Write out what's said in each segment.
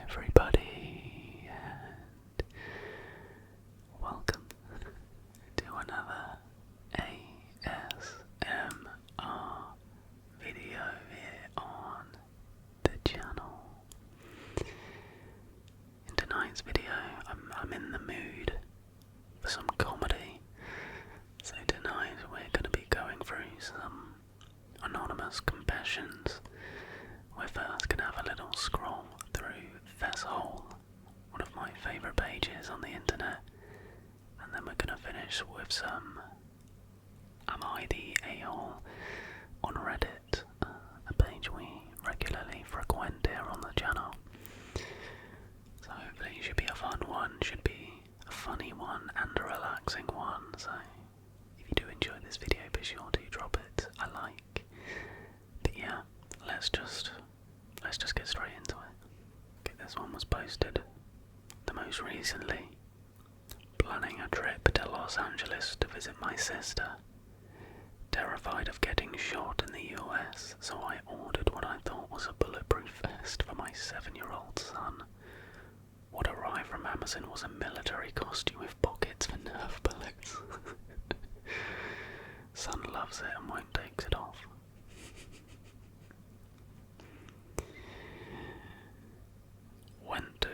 everybody, and welcome to another ASMR video here on the channel. In tonight's video, I'm in the mood for some comedy, so tonight we're going to be going through some anonymous confessions. We're first going to have a little scroll through Fesshole, one of my favourite pages on the internet, and then we're going to finish with some Am I the A-hole on Reddit, a page we regularly frequent here on the channel. So hopefully it should be a fun one, should be a funny one and a relaxing one, so if you do enjoy this video be sure to drop it a like. But yeah, let's just get straight into it. Okay, this one was posted the most recently. Planning a trip to Los Angeles to visit my sister. Terrified of getting shot in the US, so I ordered what I thought was a bulletproof vest for my 7-year-old son. What arrived from Amazon was a military costume with pockets for Nerf bullets. Son loves it and won't take it off. Went to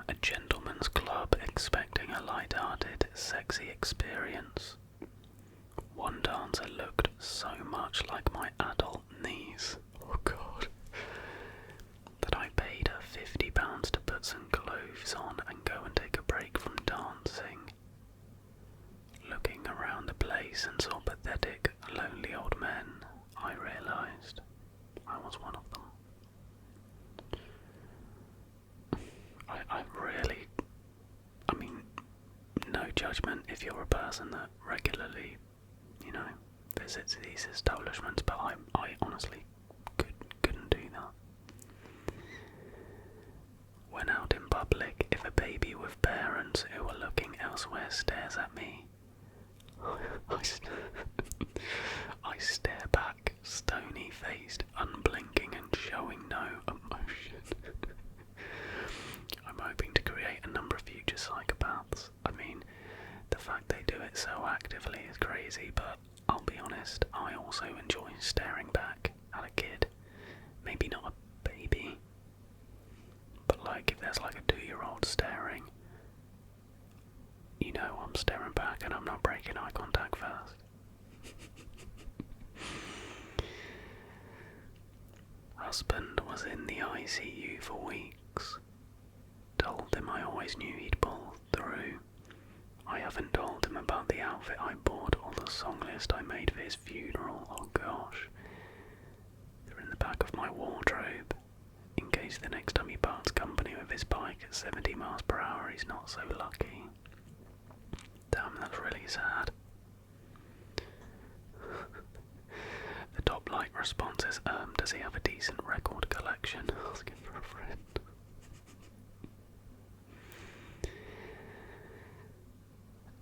a gentleman's club expecting a light-hearted, sexy experience. One dancer looked so much like my adult niece, oh god, that I paid her £50 to put some clothes on and go and take a break from dancing. Looking around the place and saw pathetic, lonely old men, I realised I was one of them. No judgment if you're a person that regularly, visits these establishments, but I honestly couldn't do that. When out in public, if a baby with parents who are looking elsewhere stares at me, I stare back, stony-faced, unblinking and showing no emotion. I'm hoping to create a number of future psychopaths. The fact they do it so actively is crazy, but I'll be honest, I also enjoy staring back at a kid. Maybe not a baby, but if there's a 2-year-old staring, I'm staring back and I'm not breaking eye contact first. Husband was in the ICU for weeks. Told him I always knew he'd pull through. I haven't told him about the outfit I bought or the song list I made for his funeral, oh gosh. They're in the back of my wardrobe, in case the next time he parts company with his bike at 70 miles per hour he's not so lucky. Damn, that's really sad. The top like response is, does he have a decent record collection? Asking for a friend.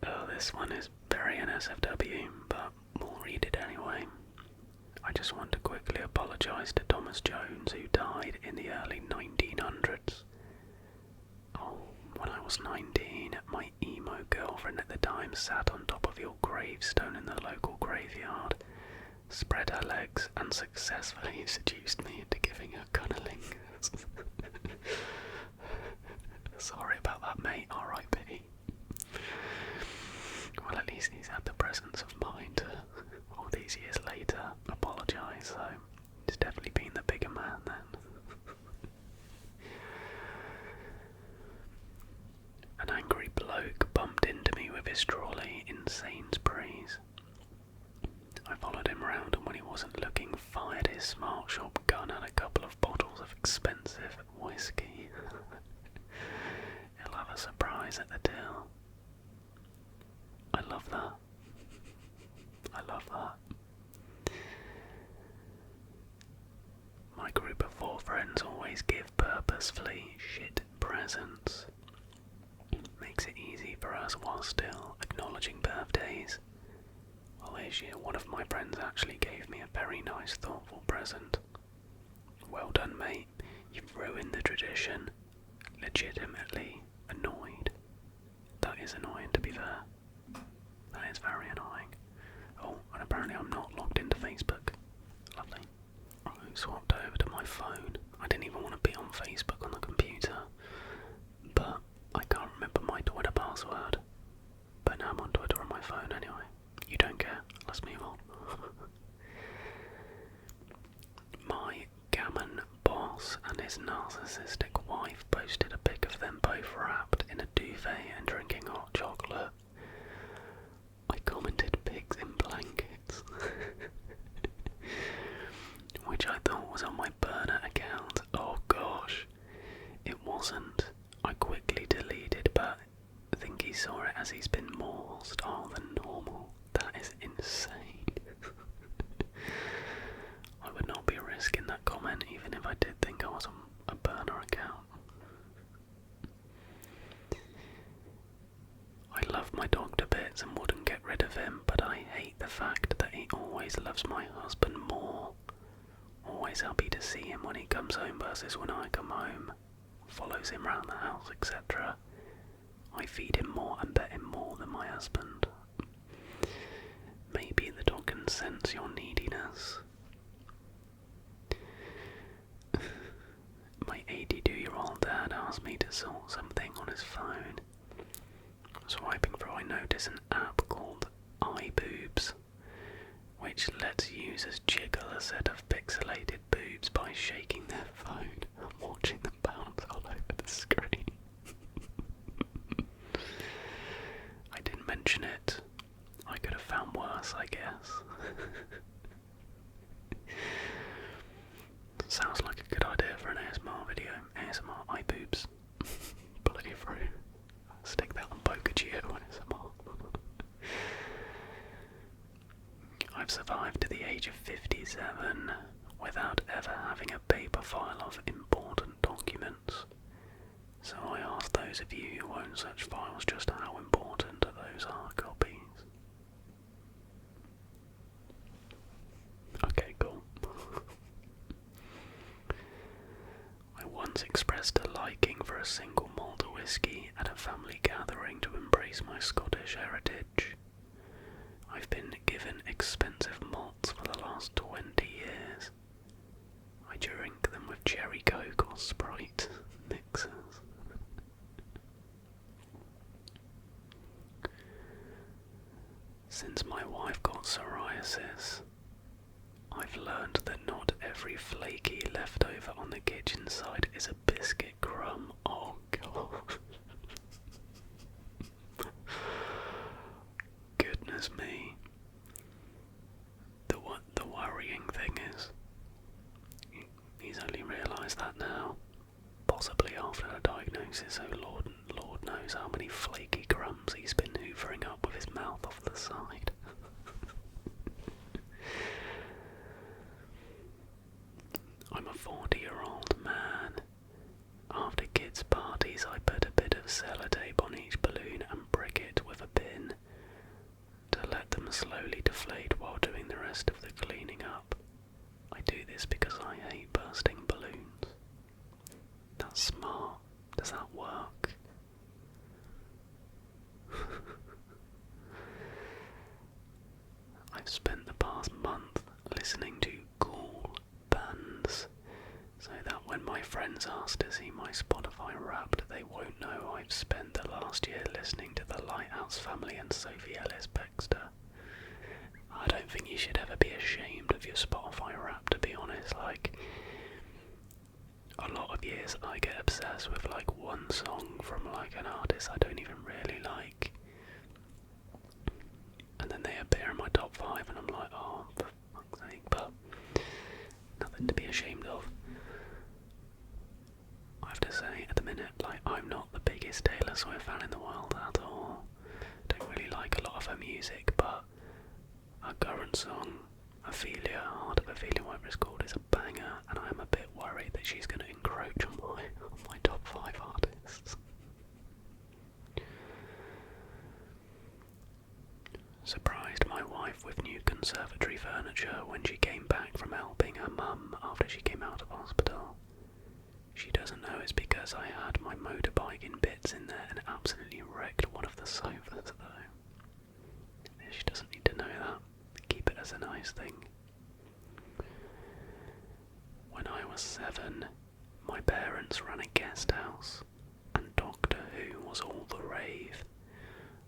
Oh, this one is very NSFW, but we'll read it anyway. I just want to quickly apologise to Thomas Jones, who died in the early 1900s. Oh, when I was 19, my emo girlfriend at the time sat on top of your gravestone in the local graveyard, spread her legs and successfully seduced me into giving her cunnilingus. Sorry about that, mate, R.I.P. Well, at least he's had the presence of mind to, all these years later, apologise, so he's definitely been the bigger man then. An angry bloke bumped into me with his trolley in Sainsbury's. I followed him round and when he wasn't looking, fired his smart shop gun at a couple of bottles of expensive whiskey. He'll have a surprise at the till. I love that. I love that. My group of 4 friends always give purposefully shit presents. Makes it easy for us while still acknowledging birthdays. Well, this year one of my friends actually gave me a very nice, thoughtful present. Well done, mate. You've ruined the tradition. swapped over to my phone. I didn't even want to be on Facebook on the computer, but I can't remember my Twitter password. But now I'm on Twitter on my phone anyway. You don't care, let's move on. My gammon boss and his narcissistic wife posted a pic of them both wrapped in a duvet and drinking hot chocolate. I commented pigs in blankets, which I thought was on my burner account. Oh gosh, it wasn't. I quickly deleted, but I think he saw it as he's been more hostile than normal. That is insane. I would not be risking that comment even if I did think I was on a burner account. I love my dog to bits and wouldn't get rid of him, but I hate the fact that he always loves my husband more. Always happy to see him when he comes home versus when I come home. Follows him round the house, etc. I feed him more and pet him more than my husband. Maybe the dog can sense your neediness. My 82-year-old dad asked me to sort something on his phone. Swiping through, I notice an app called Eyebrow, which lets users jiggle a set of pixelated boobs by shaking their phone and watching them bounce all over the screen. I didn't mention it. I could have found worse, I guess. Sounds like a good idea for an ASMR video. ASMR eye boobs. Play through. Stick that on Poker Geo ASMR. I've survived to the age of 57 without ever having a paper file of important documents. So I ask those of you who own such files just how important are those hard copies? Okay, cool. I once expressed a liking for a single malt whiskey at a family gathering to embrace my Scottish heritage. I've been given expensive malts for the last 20 years. I drink them with cherry coke or Sprite mixers. Since my wife got psoriasis, I've learned that not every flaky leftover on the kitchen side is a biscuit crumb. Oh god. Goodness me. The worrying thing is, he's only realised that now. Possibly after a diagnosis, so Lord knows how many flaky crumbs he's been hoovering up with his mouth off the side. I'm a 40-year-old man. After kids' parties, I put a bit of sellotape on each balloon and prick it with a pin to let them slowly deflate while doing the rest of the cleaning up. I do this because I hate bursting balloons. That's smart. Does that work? I've spent the past month listening to cool bands, so that when my friends ask to see my Spotify Wrapped, they won't know I've spent the last year listening to the Lighthouse Family and Sophie Ellis-Bextor. I don't think you should ever be ashamed of your Spotify Wrapped, to be honest. Like, a lot of years I get obsessed with like one song from like an artist I don't even really like, and then they appear in my top 5 and I'm like, oh, for fuck's sake, but nothing to be ashamed of. I have to say, at the minute, like, I'm not the biggest Taylor Swift fan in the world at all. Don't really like a lot of her music, but her current song, Ophelia, Heart of Ophelia, whatever it's called, is a banger, and I'm a bit worried that she's going to encroach on my top 5 artists. Surprised my wife with new conservatory furniture when she came back from helping her mum after she came out of hospital. She doesn't know it's because I had my motorbike in bits in there and absolutely wrecked one of the sofas though. She doesn't need to know that. Keep it as a nice thing. was 7, my parents ran a guest house, and Doctor Who was all the rave.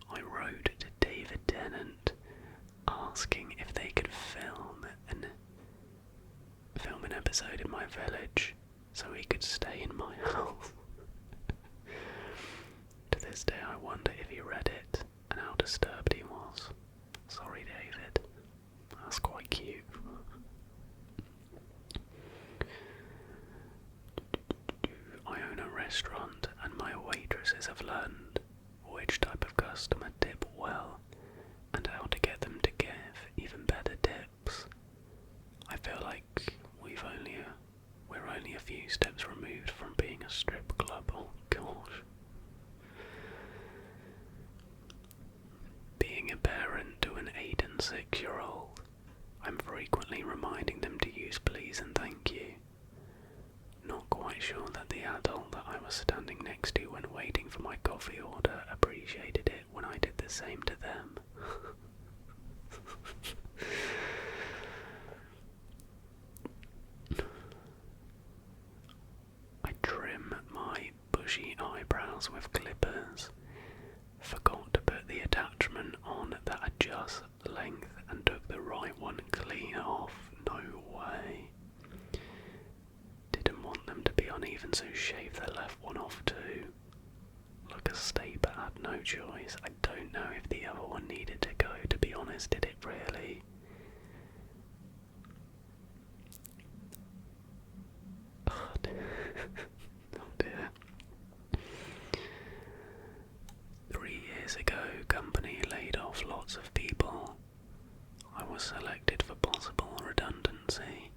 I wrote to David Tenant asking if they could film an episode in my village so he could stay in my house. To this day I wonder if he read it and how disturbed he was. Sorry, David. That's quite cute. I own a restaurant and my waitresses have learned which type of customer tip well and how to get them to give even better tips. I feel like we're only a few steps removed from being a strip club. Oh gosh. Being a parent to an 8 and 6-year-old, I'm frequently reminding them to use please and thank you. Not quite sure that the adult that I was standing next to when waiting for my coffee order appreciated it when I did the same to them. I trim my bushy eyebrows with clippers. Forgot to put the attachment on that adjusts length and took the right one clean off. No way. Didn't want them to be uneven, so shaved the left one off too. Like a state, but had no choice. I don't know if the other one needed to go, to be honest. Did it really? Oh dear. 3 years ago, company laid off lots of people. I was selected for possible redundancy.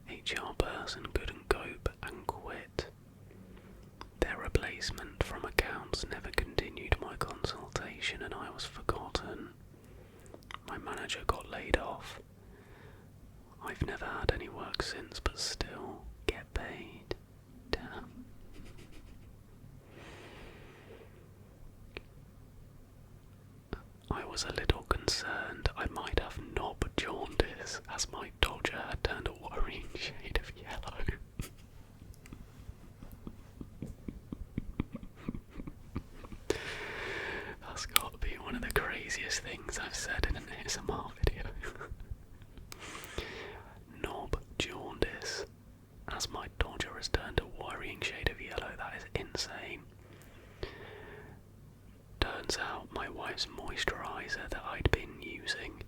HR person couldn't cope and quit. Their replacement from accounts never continued my consultation and I was forgotten. My manager got laid off. I've never had any work since, but still get paid. Damn. I was a little concerned I might have knob jaundice, as my dodger had turned a worrying shade of yellow. That's got to be one of the craziest things I've said in an ASMR video. Knob jaundice, as my dodger has turned a worrying shade of yellow. That is insane. Turns out my wife's moisturiser that I'd been using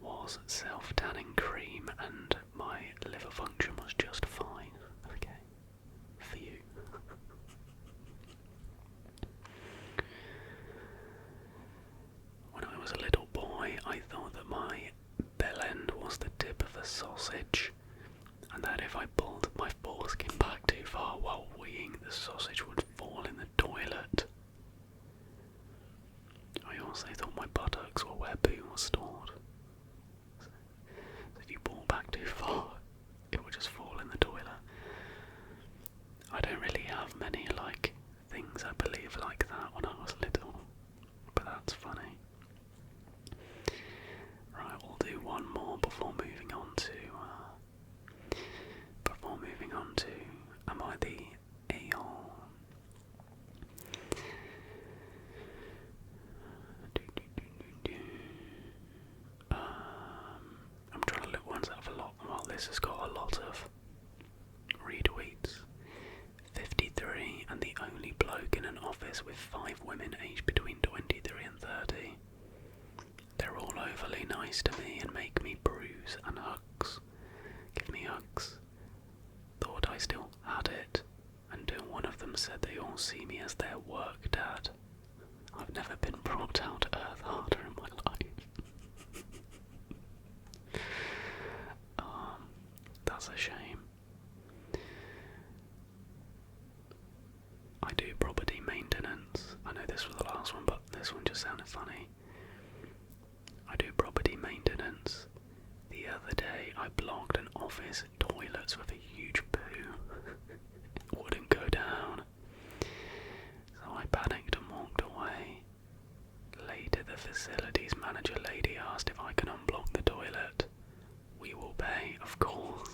was self-tanning cream and my liver function was just fine. Okay. For you. When I was a little boy, I thought that my bell end was the tip of a sausage, and that if I pulled my foreskin back too far while weeing, the sausage would fall in the toilet. I also thought my buttocks were where poo was stored. So if you pull back too far, it would just fall in the toilet. I don't really have many, things I believe like that when I was little, but that's funny. Right, we'll do one more before moving on to, am I the a-hole? I'm trying to look ones that have a lot. Well, this has got a lot of retweets. 53, and the only bloke in an office with 5 women aged between 23 and 30. They're all overly nice to me and make me bruise and hugs. Give me hugs. Thought I still had it, until one of them said they all see me as their work dad. I've never been brought down to earth harder in my life. That's a shame. I do property maintenance. I know this was the last one, but this one just sounded funny. I do property maintenance. The other day I blocked an office toilets with a huge poo. It wouldn't go down. So I panicked and walked away. Later the facilities manager lady asked if I can unblock the toilet. We will pay, of course.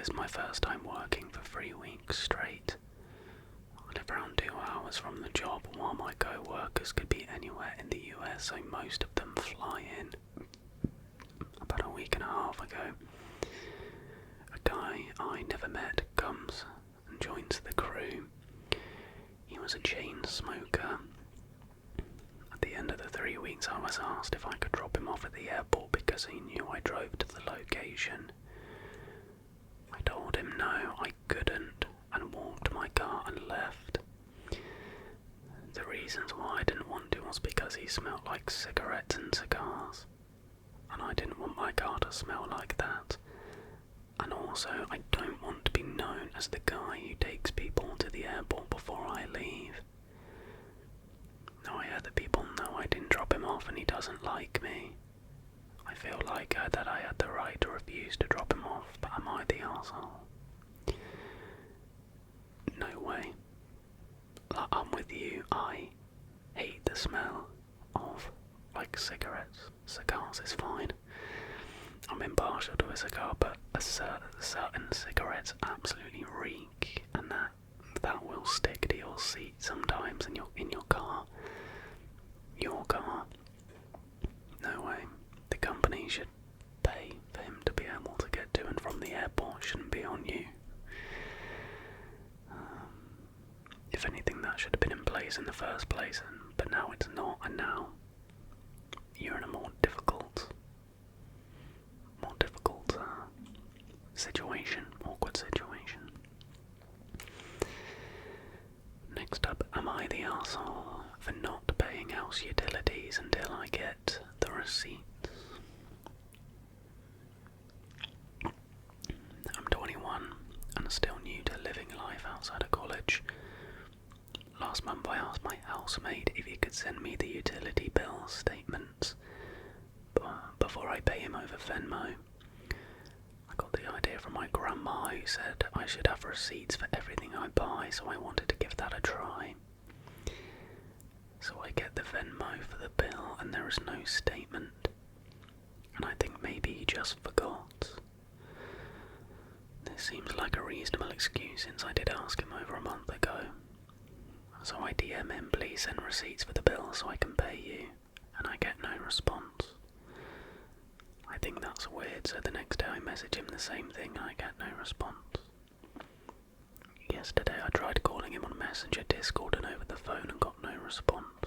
this is my first time working for 3 weeks straight. I live around 2 hours from the job, while my co-workers could be anywhere in the US, so most of them fly in. About a week and a half ago, a guy I never met comes and joins the crew. He was a chain smoker. At the end of the 3 weeks, I was asked if I could drop him off at the airport because he knew I drove to the location. I told him no, I couldn't, and walked to my car and left. The reasons why I didn't want to was because he smelled like cigarettes and cigars, and I didn't want my car to smell like that. And also, I don't want to be known as the guy who takes people to the airport before I leave. Now I heard that people know I didn't drop him off and he doesn't like me. I feel like that I had the right to refuse to drop him off, but am I the arsehole? No way. I'm with you, I hate the smell of, like, cigarettes. Cigars is fine. I'm impartial to a cigar, but certain cigarettes absolutely reek, and that will stick to your seat sometimes in your car. Your car. No way. The company should pay for him to be able to get to and from the airport. Shouldn't be on you. If anything, that should have been in place in the first place, but now it's not, and now you're in a more difficult situation, awkward situation. Next up, am I the arsehole for not paying house utilities until I get the receipts? I'm 21 and still new to living life outside of college. Last month I asked my housemate if he could send me the utility bill statements before I pay him over Venmo. I got the idea from my grandma, who said I should have receipts for everything I buy, so I wanted to give that a try. So I get the Venmo for the bill and there is no statement, and I think maybe he just forgot. This seems like a reasonable excuse since I did ask him over a month ago. So I DM him, please send receipts for the bill so I can pay you, and I get no response. I think that's weird, so the next day I message him the same thing and I get no response. Yesterday I tried calling him on Messenger, Discord and over the phone and got no response.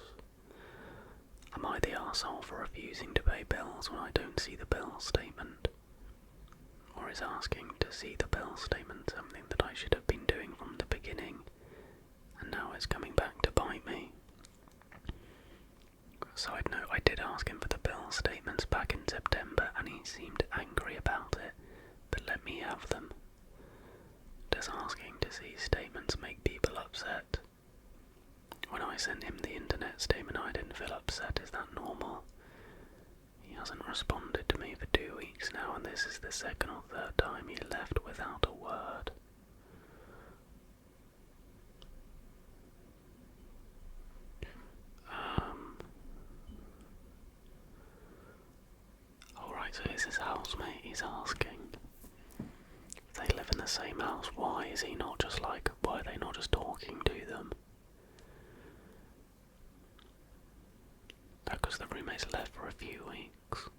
Am I the arsehole for refusing to pay bills when I don't see the bill statement? Or is asking to see the bill statement something that I should have been doing from the beginning, and now it's coming back to bite me? Side note, I did ask him for the bill statements back in September and he seemed angry about it, but let me have them. Does asking to see statements make people upset? When I sent him the internet statement I didn't feel upset, is that normal? He hasn't responded to me for 2 weeks now, and this is the second or third time he left without a word. Alright, so this is housemate, he's asking if they live in the same house, why are they not just talking to them? Because the roommate's left for a few weeks.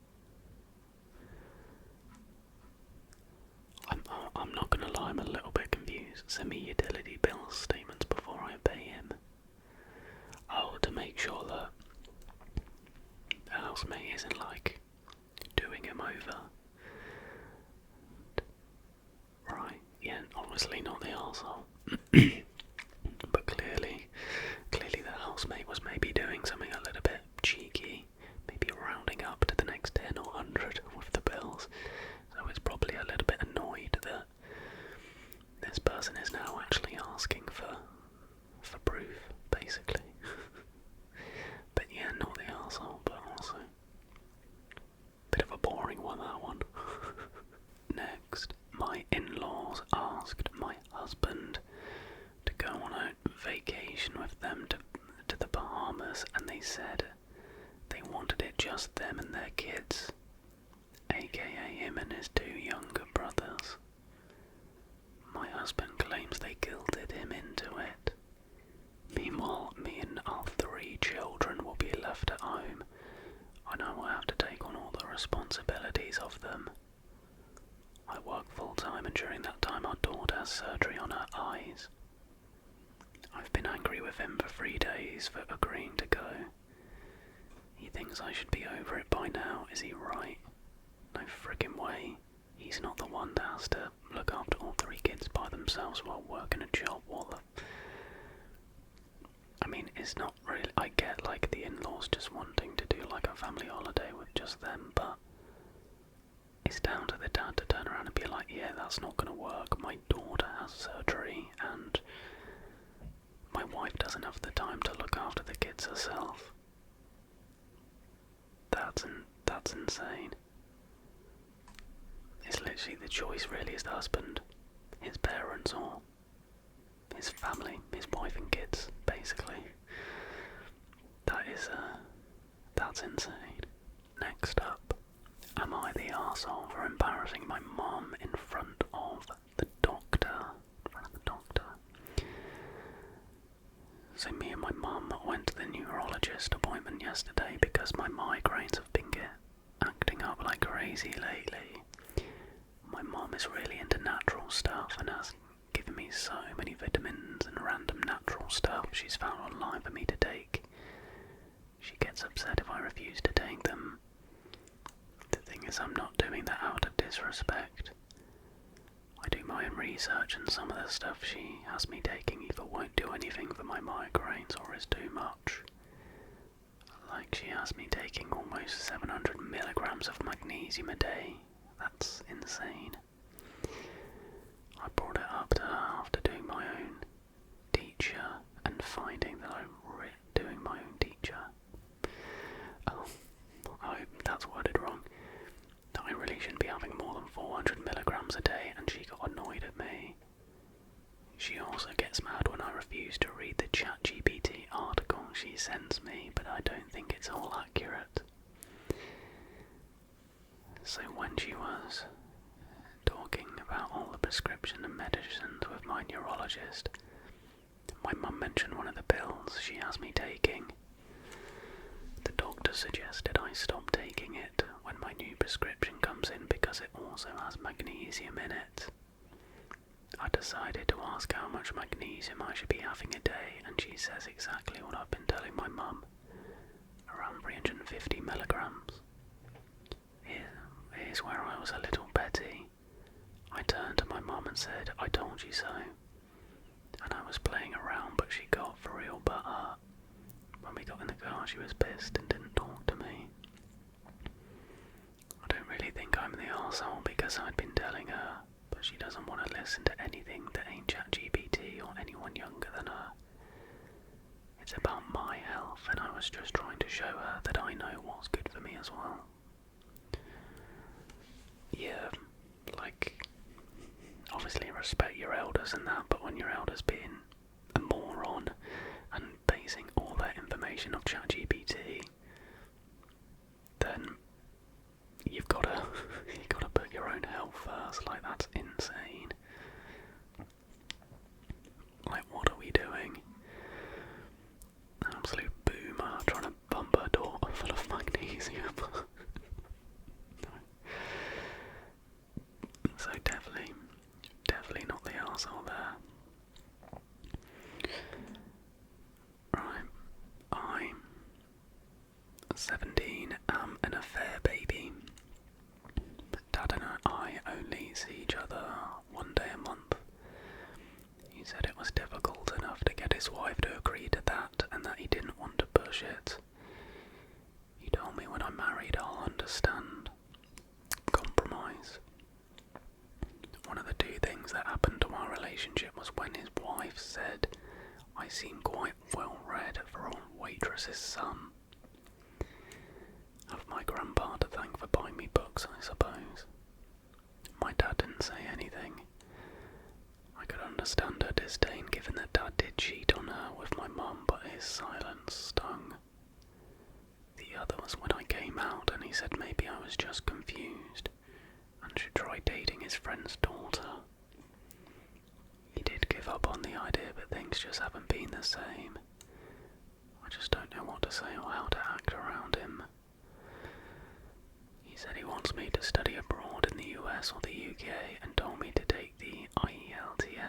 I'm not gonna lie, I'm a little bit confused. Send me utility bill statements before I pay him. Oh, to make sure that the housemate isn't like doing him over. Right, yeah, obviously not the arsehole. But clearly the housemate was maybe doing something a little bit cheeky, maybe rounding up to the next 10 or 100 with the bills. So it's probably a little bit annoyed that this person is now actually asking for proof, basically. But yeah, not the arsehole, but also bit of a boring one, that one. Next, my in-laws asked my husband to go on a vacation with them to the Bahamas, and they said they wanted it just them and their kids, aka him and his 2 younger brothers. has surgery on her eyes. I've been angry with him for 3 days for agreeing to go. He thinks I should be over it by now, is he right? No friggin' way. He's not the one that has to look after all 3 kids by themselves while working a job I mean, it's not really... I get, like, the in-laws just wanting to do, like, a family holiday with just them, but it's down to the dad to turn around and be like, yeah, that's not gonna work. My daughter has surgery, and my wife doesn't have the time to look after the kids herself. That's insane. It's literally the choice really is the husband, his parents, or his family, his wife and kids, basically. That's insane. Next up, am I the arsehole for embarrassing my mum in front of the doctor? So me and my mum went to the neurologist appointment yesterday because my migraines have been acting up like crazy lately. My mum is really into natural stuff and has given me so many vitamins and random natural stuff she's found online for me to take. She gets upset if I refuse to take them. The thing is, I'm not doing that out of disrespect. I do my own research, and some of the stuff she has me taking either won't do anything for my migraines or is too much. Like, she has me taking almost 700 milligrams of magnesium a day. That's insane. I brought it up to her after doing my own teacher and finding that I'm doing my own teacher. Oh, I hope that's worded wrong. That I really shouldn't be having more than 400 milligrams a day, and she got annoyed at me. She also gets mad when I refuse to read the ChatGPT article she sends me, but I don't think it's all accurate. So when she was talking about all the prescription and medicines with my neurologist, my mum mentioned one of the pills she has me taking. The doctor suggested I stop taking it when my new prescription comes in because it also has magnesium in it. I decided to ask how much magnesium I should be having a day, and she says exactly what I've been telling my mum, around 350 milligrams. Here's where I was a little petty. I turned to my mum and said, I told you so. And I was playing around, but she got for real butter. When we got in the car, she was pissed and didn't talk to me. I don't really think I'm the arsehole because I'd been telling her, but she doesn't want to listen to anything that ain't ChatGPT or anyone younger than her. It's about my health, and I was just trying to show her that I know what's good for me as well. Yeah, like, obviously respect your elders and that, but when your elders being a moron and basing all their information on ChatGPT, then you've gotta put your own health first. Like, that's insane. Like, what are we doing? An absolute boomer trying to bump a door full of magnesium. So definitely not the arsehole there. Right, I'm 17, am an affair baby. Dad and I only see each other 1 day a month. He said it was difficult enough to get his wife to agree to that, and that he didn't want to push it. He told me when I'm married I'll understand. Compromise. One of the 2 things that happened to our relationship was when his wife said I seem quite well read for a waitress's son. Have my grandpa to thank for buying me books, I suppose. My dad didn't say anything. I could understand her disdain given that Dad did cheat on her with my mum, but his silence stung. The other was when I came out and he said maybe I was just confused and should try dating his friend's daughter. He did give up on the idea, but things just haven't been the same. I just don't know what to say or how to act around him. He said he wants me to study abroad in the US or the UK and told me to take the IELTS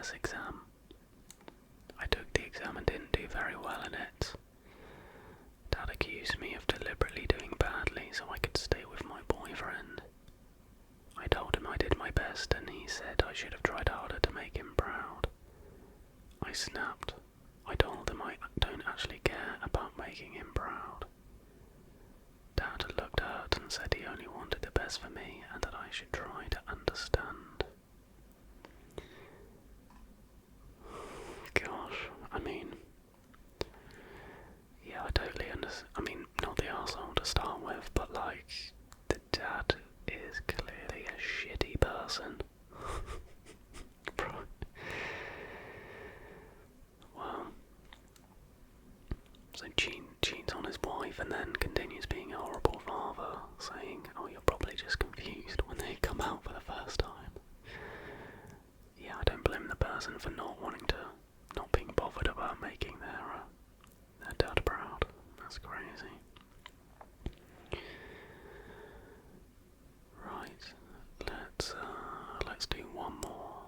so I could stay with my boyfriend. I told him I did my best and he said I should have tried harder to make him proud. I snapped. I told him I don't actually care about making him proud. Dad looked hurt and said he only wanted the best for me and that I should try to understand. Gosh, I mean, yeah, I totally understand. I mean, not the arsehole to start with, but like, the dad is clearly a shitty person. Wow. So cheats on his wife and then continues being a horrible father, saying, oh, you're probably just confused when they come out for the first time. Yeah, I don't blame the person for not being bothered about making their dad proud. That's crazy. Right, let's do one more.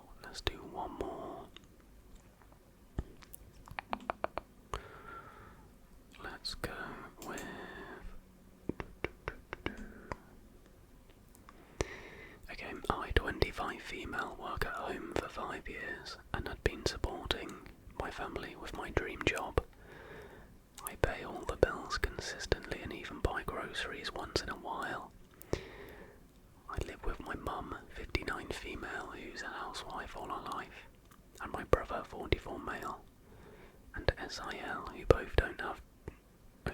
Let's go with... Okay, I, 25 female, work at home for 5 years and had been supporting my family with my dream job. I pay all the bills consistently and even buy groceries once in a while. I live with my mum, 59 female, who's a housewife all her life, and my brother, 44 male, and SIL,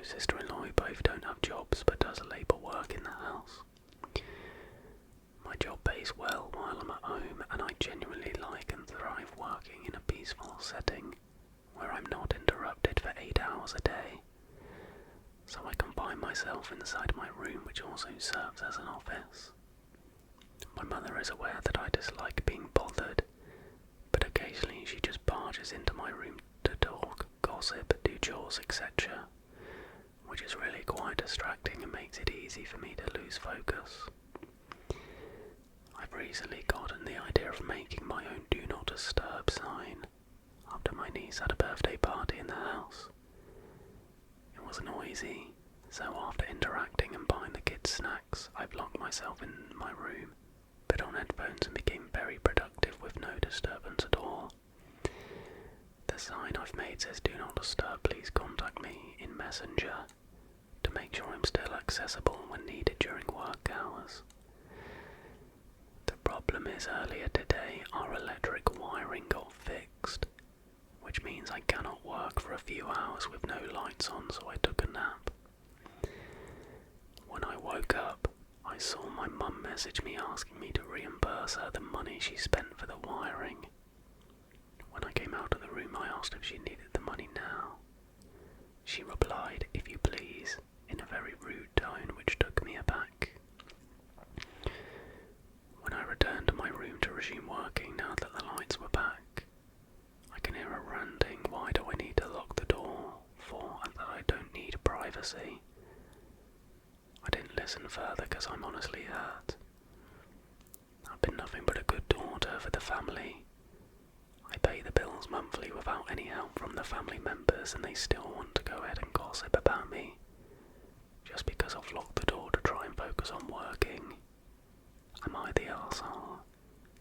sister-in-law who both don't have jobs but does labour work in the house. My job pays well while I'm at home, and I genuinely like and thrive working in a peaceful setting where I'm not interrupted for 8 hours a day. So I confine myself inside my room, which also serves as an office. My mother is aware that I dislike being bothered, but occasionally she just barges into my room to talk, gossip, do chores, etc., which is really quite distracting and makes it easy for me to lose focus. I've recently gotten the idea of making my own Do Not Disturb sign after my niece had a birthday party in the house. It was noisy, so after interacting and buying the kids snacks, I've locked myself in my room, put on headphones and became very productive with no disturbance at all. The sign I've made says "Do not disturb, please contact me" in Messenger to make sure I'm still accessible when needed during work hours. The problem is earlier today our electric wiring got fixed, which means I cannot work for a few hours with no lights on, so I took a nap. When I woke up, I saw my mum message me asking me to reimburse her the money she spent for the wiring. When I came out of the room, I asked if she needed the money now. She replied, "If you please," in a very rude tone which took me aback. When I returned to my room to resume working now that the lights were back, I can hear her ranting, "Why do I need to lock the door for, and that I don't need privacy?" I didn't listen further because I'm honestly hurt. I've been nothing but a good daughter for the family. I pay the bills monthly without any help from the family members, and they still want to go ahead and gossip about me, just because I've locked the door to try and focus on working. Am I the arsehole?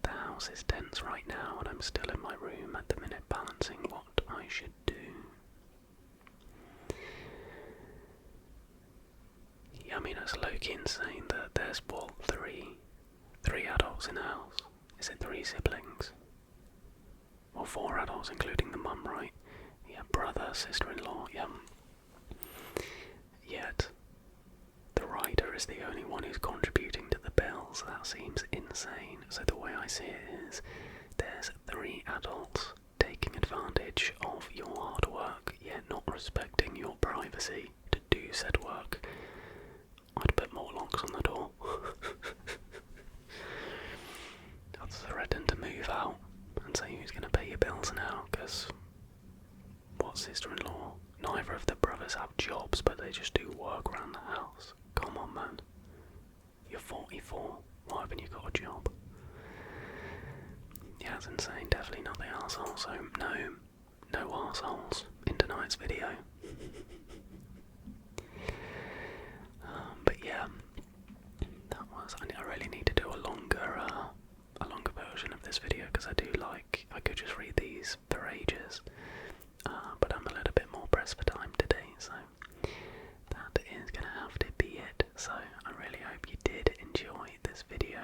The house is tense right now and I'm still in my room at the minute balancing what I should do. Yeah, I mean, it's low-key insane that there's, what, three adults in the house? Is it 3 siblings? Well, 4 adults including the mum, right? Yeah, brother, sister-in-law, yeah. Yet, the writer is the only one who's contributing to the bills. That seems insane. So the way I see it is, there's 3 adults taking advantage of your hard work, yet not respecting your privacy to do said work. I'd put more locks on the door. I'd threaten to move out and say who's going to pay your bills now, because what sister-in-law? Neither of the brothers have jobs, but they just do work around the house. Come on, man. You're 44. Why haven't you got a job? Yeah, it's insane. Definitely not the arsehole. So no arseholes in tonight's video. But yeah, this video because I could just read these for ages, but I'm a little bit more pressed for time today, so that is going to have to be it. So I really hope you did enjoy this video.